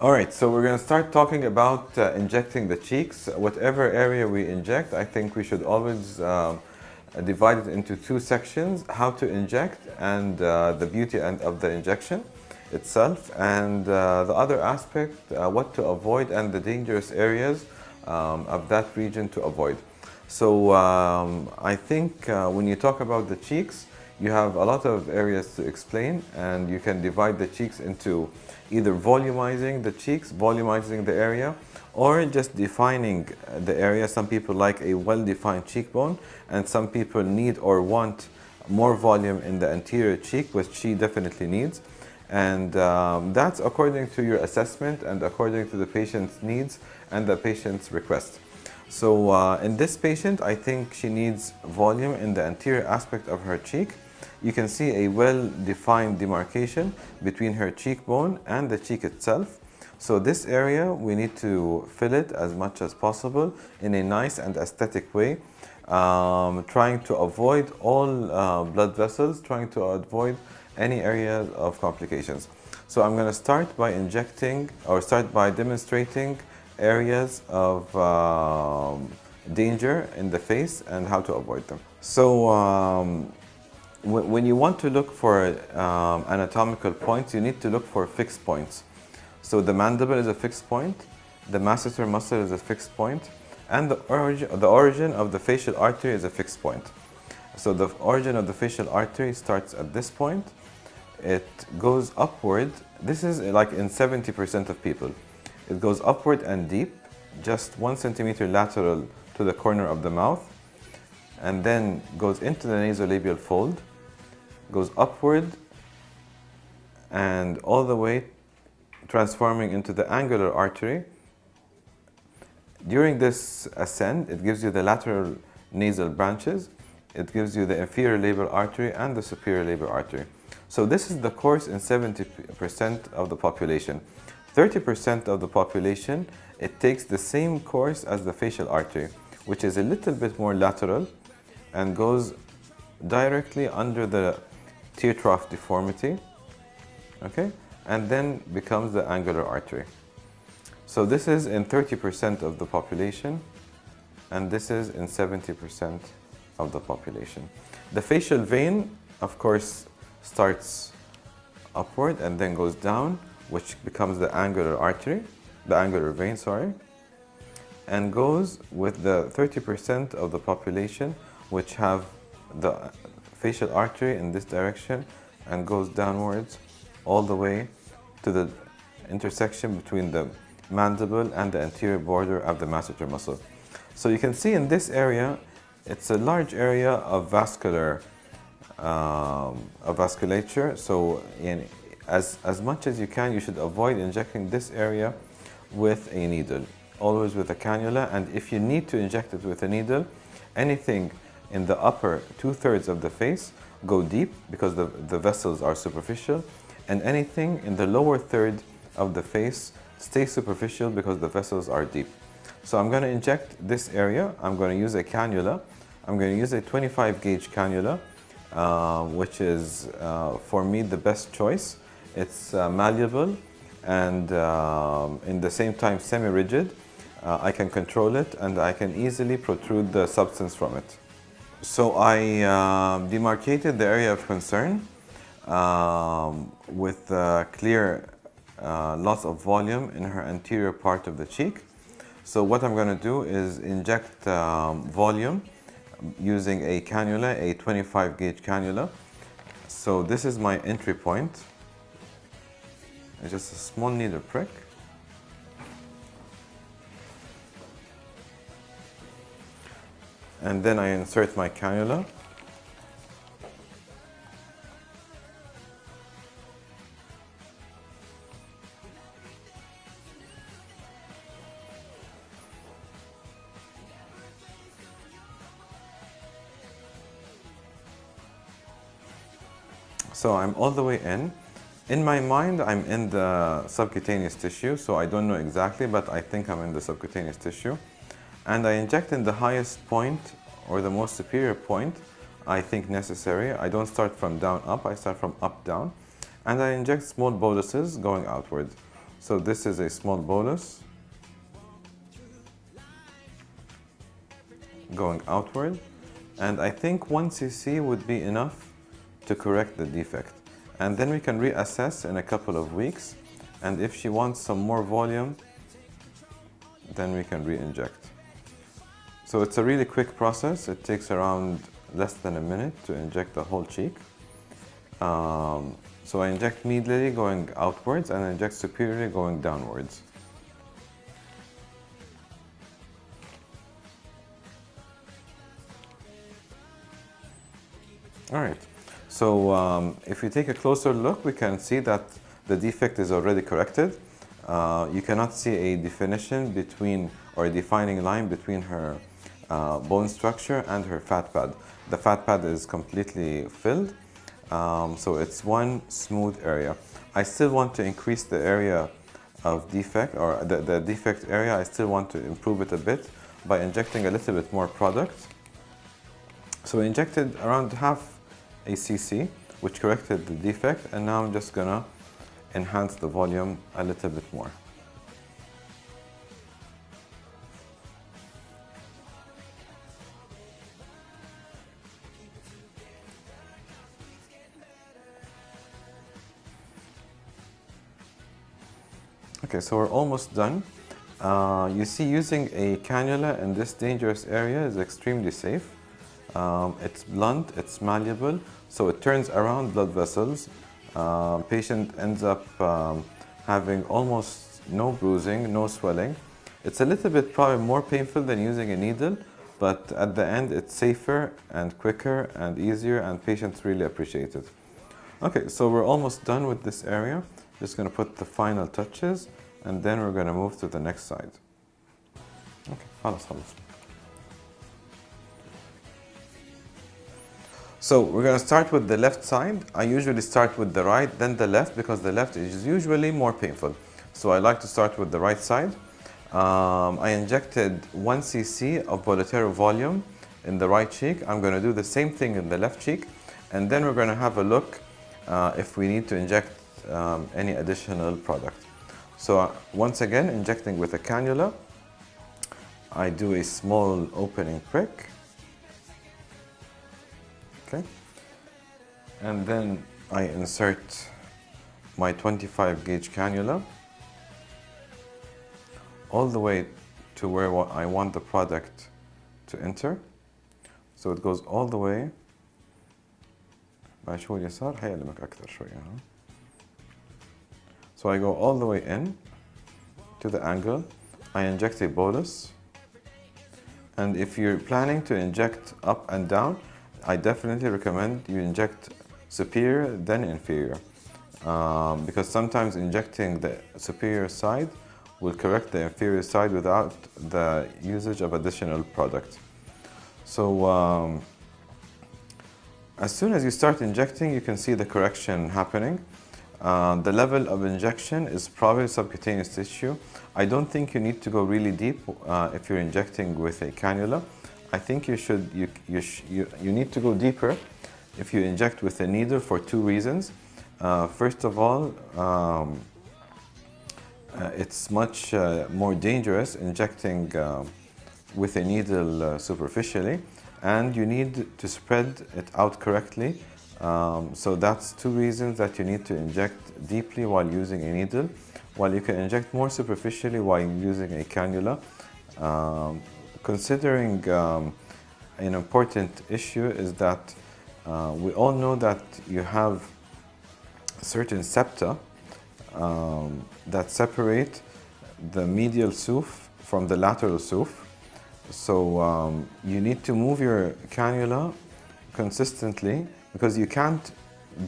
All right, so we're going to start talking about injecting the cheeks. Whatever area we inject, I think we should always divide it into two sections: how to inject and the beauty end of the injection itself, and the other aspect, what to avoid and the dangerous areas of that region to avoid. So I think when you talk about the cheeks, you have a lot of areas to explain, and you can divide the cheeks into either volumizing the cheeks, volumizing the area, or just defining the area. Some people like a well-defined cheekbone, and some people need or want more volume in the anterior cheek, which she definitely needs. And that's according to your assessment and according to the patient's needs and the patient's request. So in this patient, I think she needs volume in the anterior aspect of her cheek. You can see a well-defined demarcation between her cheekbone and the cheek itself. So this area, we need to fill it as much as possible in a nice and aesthetic way, trying to avoid all blood vessels, trying to avoid any areas of complications. So I'm going to start by injecting, or start by demonstrating areas of danger in the face and how to avoid them. So when you want to look for anatomical points, you need to look for fixed points. So the mandible is a fixed point, the masseter muscle is a fixed point, and the origin of the facial artery is a fixed point. So the origin of the facial artery starts at this point. It goes upward. This is like in 70% of people. It goes upward and deep, just 1 centimeter lateral to the corner of the mouth, and then goes into the nasolabial fold, goes upward and all the way transforming into the angular artery. During this ascent, it gives you the lateral nasal branches, it gives you the inferior labial artery and the superior labial artery. So this is the course in 70% of the population. 30% of the population, it takes the same course as the facial artery, which is a little bit more lateral and goes directly under the tear trough deformity, okay, and then becomes the angular artery. So this is in 30% of the population, and this is in 70% of the population. The facial vein, of course, starts upward and then goes down, which becomes the angular artery, the angular vein, sorry, and goes with the 30% of the population which have the facial artery in this direction and goes downwards all the way to the intersection between the mandible and the anterior border of the masseter muscle. So you can see in this area, it's a large area of vasculature. So as much as you can, you should avoid injecting this area with a needle, always with a cannula. And if you need to inject it with a needle, anything in the upper 2/3 of the face, go deep because the vessels are superficial, and anything in the lower third of the face, stay superficial because the vessels are deep. So I'm going to inject this area. I'm going to use a cannula. I'm going to use a 25 gauge cannula, which is for me the best choice. It's malleable and in the same time semi-rigid. I can control it and I can easily protrude the substance from it. So I demarcated the area of concern with clear loss of volume in her anterior part of the cheek. So what I'm going to do is inject volume using a cannula, a 25 gauge cannula. So this is my entry point. It's just a small needle prick. And then I insert my cannula. So I'm all the way in. In my mind, I'm in the subcutaneous tissue, so I don't know exactly, but I think I'm in the subcutaneous tissue. And I inject in the highest point, or the most superior point, I think necessary. I don't start from down up, I start from up down. And I inject small boluses going outward. So this is a small bolus going outward, and I think 1 cc would be enough to correct the defect. And then we can reassess in a couple of weeks, and if she wants some more volume, then we can re-inject. So it's a really quick process. It takes around less than a minute to inject the whole cheek. So I inject medially going outwards and I inject superiorly going downwards. All right, so if we take a closer look, we can see that the defect is already corrected. You cannot see a definition between, or a defining line between her bone structure and her fat pad. The fat pad is completely filled, so it's one smooth area. I still want to increase the area of defect, or the defect area. I still want to improve it a bit by injecting a little bit more product. So I injected around half a cc, which corrected the defect, and now I'm just gonna enhance the volume a little bit more. Okay, so we're almost done. You see, using a cannula in this dangerous area is extremely safe. It's blunt, it's malleable, so it turns around blood vessels. Patient ends up having almost no bruising, no swelling. It's a little bit probably more painful than using a needle, but at the end it's safer and quicker and easier, and patients really appreciate it. Okay, so we're almost done with this area. Just going to put the final touches, and then we're going to move to the next side. Okay, خلاص. So we're going to start with the left side. I usually start with the right, then the left, because the left is usually more painful. So I like to start with the right side. I injected 1 cc of Bolotero volume in the right cheek. I'm going to do the same thing in the left cheek, and then we're going to have a look if we need to inject any additional product. So once again, injecting with a cannula, I do a small opening prick. Okay. And then I insert my 25 gauge cannula all the way to where I want the product to enter. So it goes all the way. شو اليسار هيألمك أكثر شوية. So I go all the way in to the angle. I inject a bolus. And if you're planning to inject up and down, I definitely recommend you inject superior then inferior. Because sometimes injecting the superior side will correct the inferior side without the usage of additional product. So as soon as you start injecting, you can see the correction happening. The level of injection is probably subcutaneous tissue. I don't think you need to go really deep if you're injecting with a cannula. I think you need to go deeper if you inject with a needle for two reasons. First of all, it's much more dangerous injecting with a needle superficially, and you need to spread it out correctly. So that's two reasons that you need to inject deeply while using a needle, while you can inject more superficially while using a cannula. Considering an important issue is that we all know that you have certain septa that separate the medial suuf from the lateral suuf. So you need to move your cannula consistently, because you can't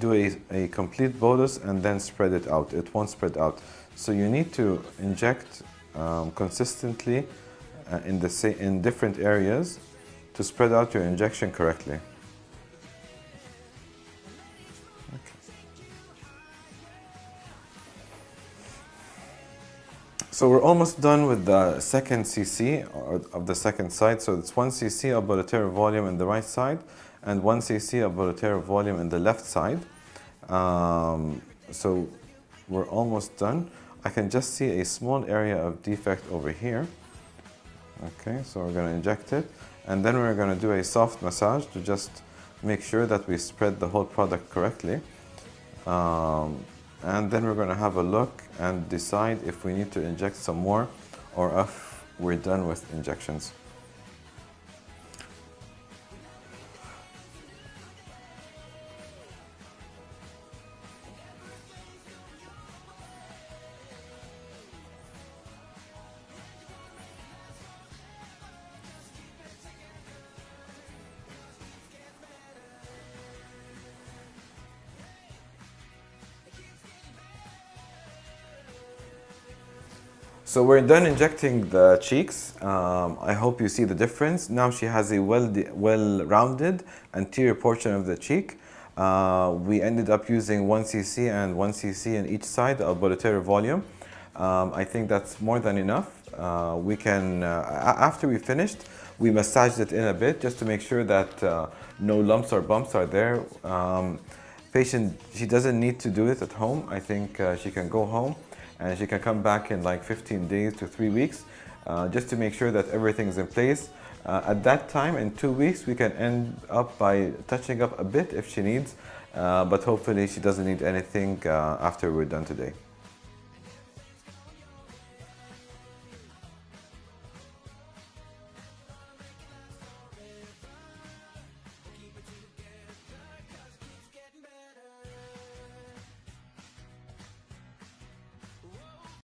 do a complete bolus and then spread it out. It won't spread out. So you need to inject consistently in different areas to spread out your injection correctly. So we're almost done with the second cc of the second side. So it's 1 cc of Bolotero volume in the right side and 1 cc of Bolotero volume in the left side. So we're almost done. I can just see a small area of defect over here. Okay, so we're going to inject it, and then we're going to do a soft massage to just make sure that we spread the whole product correctly. And then we're going to have a look and decide if we need to inject some more or if we're done with injections. So we're done injecting the cheeks. I hope you see the difference. Now she has a well-rounded anterior portion of the cheek. We ended up using 1 cc and 1 cc in each side of arboreal volume. I think that's more than enough. After we finished, we massaged it in a bit just to make sure that no lumps or bumps are there. Patient, she doesn't need to do it at home. I think she can go home and she can come back in like 15 days to 3 weeks just to make sure that everything's in place. At that time, in 2 weeks, we can end up by touching up a bit if she needs, but hopefully she doesn't need anything after we're done today.